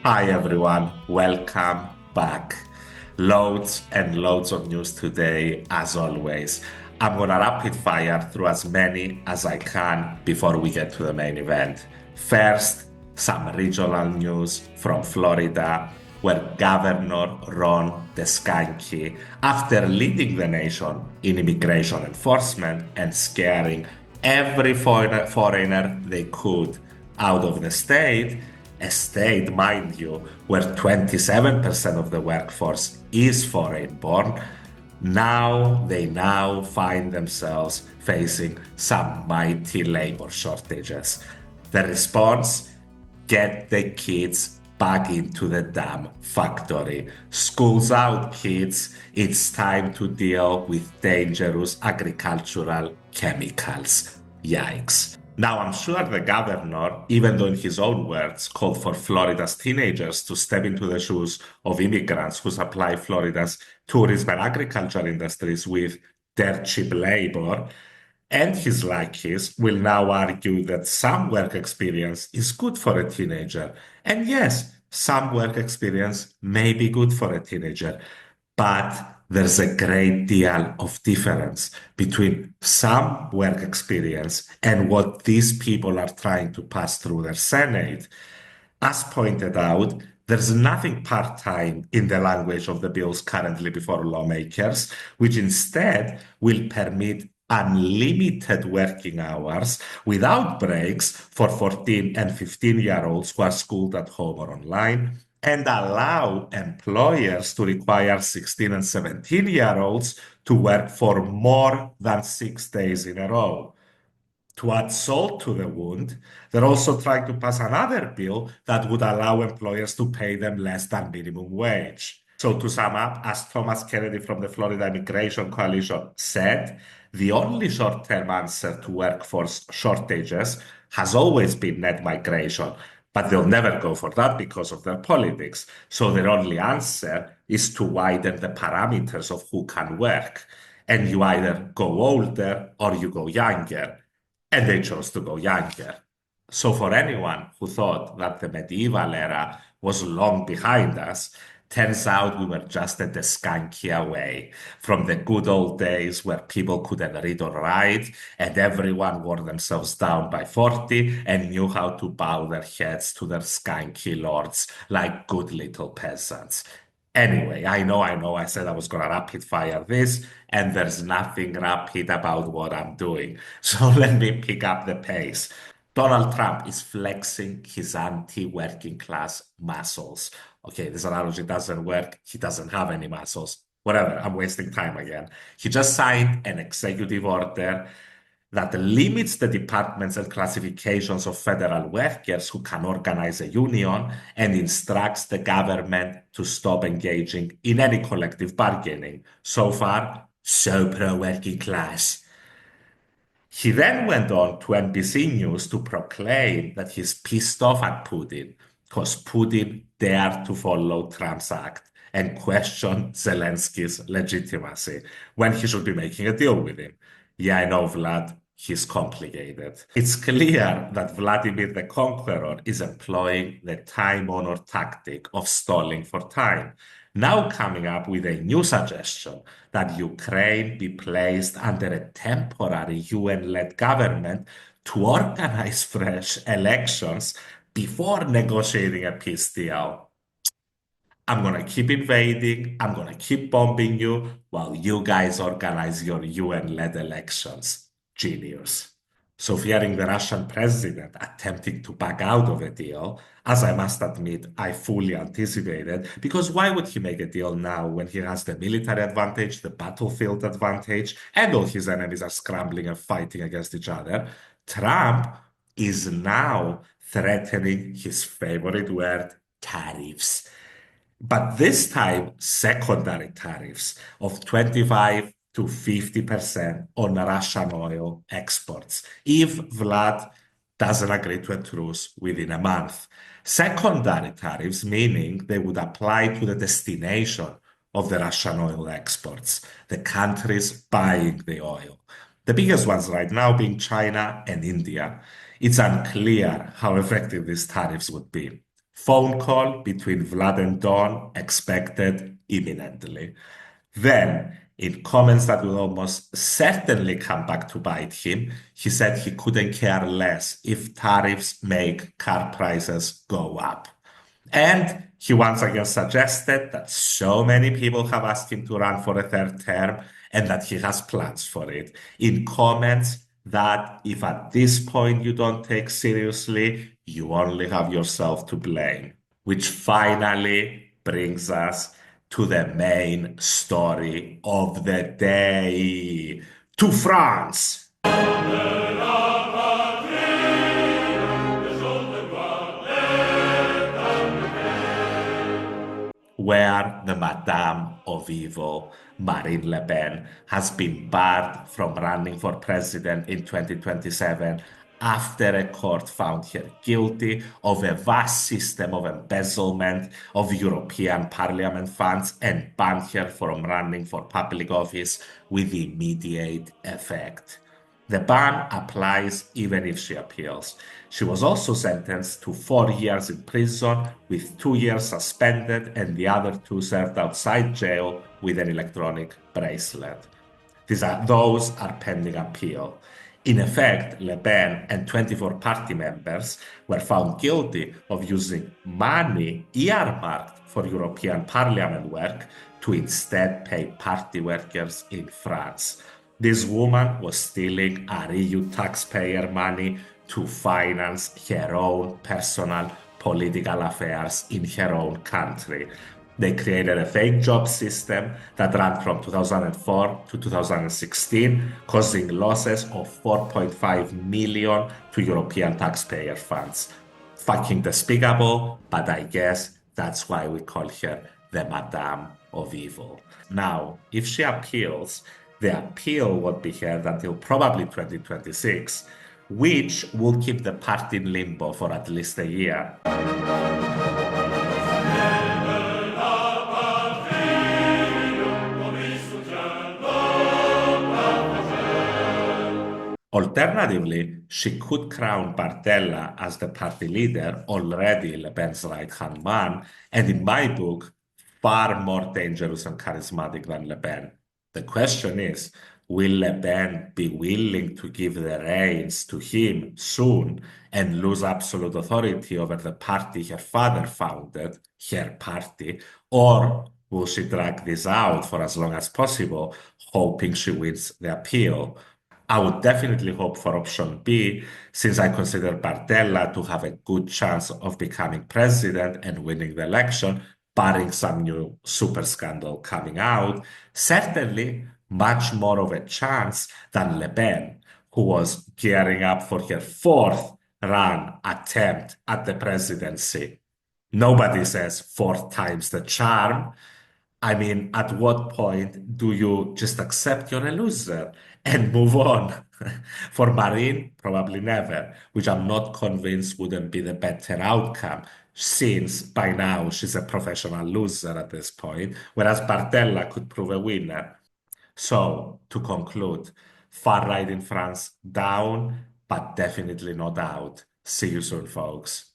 Hi everyone, welcome back. Loads and loads of news today, as always. I'm gonna rapid fire through as many as I can before we get to the main event. First, some regional news from Florida, where Governor Ron DeSantis, after leading the nation in immigration enforcement and scaring every foreigner they could out of the state, a state, mind you, where 27% of the workforce is foreign born, now find themselves facing some mighty labor shortages. The response: get the kids back into the damn factory. School's out, kids. It's time to deal with dangerous agricultural chemicals. Yikes. Now, I'm sure the governor, even though in his own words, called for Florida's teenagers to step into the shoes of immigrants who supply Florida's tourism and agriculture industries with their cheap labor, and his lackeys will now argue that some work experience is good for a teenager. And yes, some work experience may be good for a teenager, but there's a great deal of difference between some work experience and what these people are trying to pass through their Senate. As pointed out, there's nothing part-time in the language of the bills currently before lawmakers, which instead will permit unlimited working hours without breaks for 14 and 15-year-olds who are schooled at home or online, and allow employers to require 16 and 17-year-olds to work for more than 6 days in a row. To add salt to the wound, they're also trying to pass another bill that would allow employers to pay them less than minimum wage. So, to sum up, as Thomas Kennedy from the Florida Immigration Coalition said, the only short term answer to workforce shortages has always been net migration, but they'll never go for that because of their politics. So, their only answer is to widen the parameters of who can work. And you either go older or you go younger. And they chose to go younger. So, for anyone who thought that the medieval era was long behind us, turns out we were just at the skanky away from the good old days where people couldn't read or write and everyone wore themselves down by 40 and knew how to bow their heads to their skanky lords like good little peasants. Anyway, I said I was going to rapid fire this, and there's nothing rapid about what I'm doing. So let me pick up the pace. Donald Trump is flexing his anti-working class muscles. Okay, this analogy doesn't work. He doesn't have any muscles. Whatever, I'm wasting time again. He just signed an executive order that limits the departments and classifications of federal workers who can organize a union and instructs the government to stop engaging in any collective bargaining. So far, so pro-working class. He then went on to NBC News to proclaim that he's pissed off at Putin because Putin dared to follow Trump's act and question Zelensky's legitimacy when he should be making a deal with him. Yeah, I know, Vlad, he's complicated. It's clear that Vladimir the Conqueror is employing the time-honored tactic of stalling for time, now coming up with a new suggestion that Ukraine be placed under a temporary UN-led government to organize fresh elections before negotiating a peace deal. I'm going to keep invading, I'm going to keep bombing you while you guys organize your UN-led elections. Genius. So fearing the Russian president attempting to back out of a deal, as I must admit, I fully anticipated, because why would he make a deal now when he has the military advantage, the battlefield advantage, and all his enemies are scrambling and fighting against each other? Trump is now threatening his favorite word, tariffs. But this time, secondary tariffs of 25 to 50% on Russian oil exports if Vlad doesn't agree to a truce within a month. Secondary tariffs, meaning they would apply to the destination of the Russian oil exports, the countries buying the oil. The biggest ones right now being China and India. It's unclear how effective these tariffs would be. Phone call between Vlad and Dawn expected imminently. Then, in comments that will almost certainly come back to bite him, he said he couldn't care less if tariffs make car prices go up. And he once again suggested that so many people have asked him to run for a third term and that he has plans for it. In comments that if at this point you don't take seriously, you only have yourself to blame. Which finally brings us to the main story of the day. To France! Where the Madame of Evil, Marine Le Pen, has been barred from running for president in 2027 after a court found her guilty of a vast system of embezzlement of European Parliament funds and banned her from running for public office with immediate effect. The ban applies even if she appeals. She was also sentenced to 4 years in prison, with 2 years suspended and the other two served outside jail with an electronic bracelet. Those are pending appeal. In effect, Le Pen and 24 party members were found guilty of using money earmarked for European Parliament work to instead pay party workers in France. This woman was stealing our EU taxpayer money to finance her own personal political affairs in her own country. They created a fake job system that ran from 2004 to 2016, causing losses of 4.5 million to European taxpayer funds. Fucking despicable, but I guess that's why we call her the Madame of Evil. Now, if she appeals, the appeal won't be heard until probably 2026, which will keep the party in limbo for at least a year. Alternatively, she could crown Bardella as the party leader, already Le Pen's right-hand man, and in my book, far more dangerous and charismatic than Le Pen. The question is, will Le Pen be willing to give the reins to him soon and lose absolute authority over the party her father founded, her party, or will she drag this out for as long as possible, hoping she wins the appeal? I would definitely hope for option B, since I consider Bardella to have a good chance of becoming president and winning the election, barring some new super scandal coming out. Certainly, much more of a chance than Le Pen, who was gearing up for her fourth run attempt at the presidency. Nobody says fourth time's the charm. I mean, at what point do you just accept you're a loser and move on? For Marine, probably never, which I'm not convinced wouldn't be the better outcome, since by now she's a professional loser at this point, whereas Bardella could prove a winner. So, to conclude, far right in France down, but definitely not out. See you soon, folks.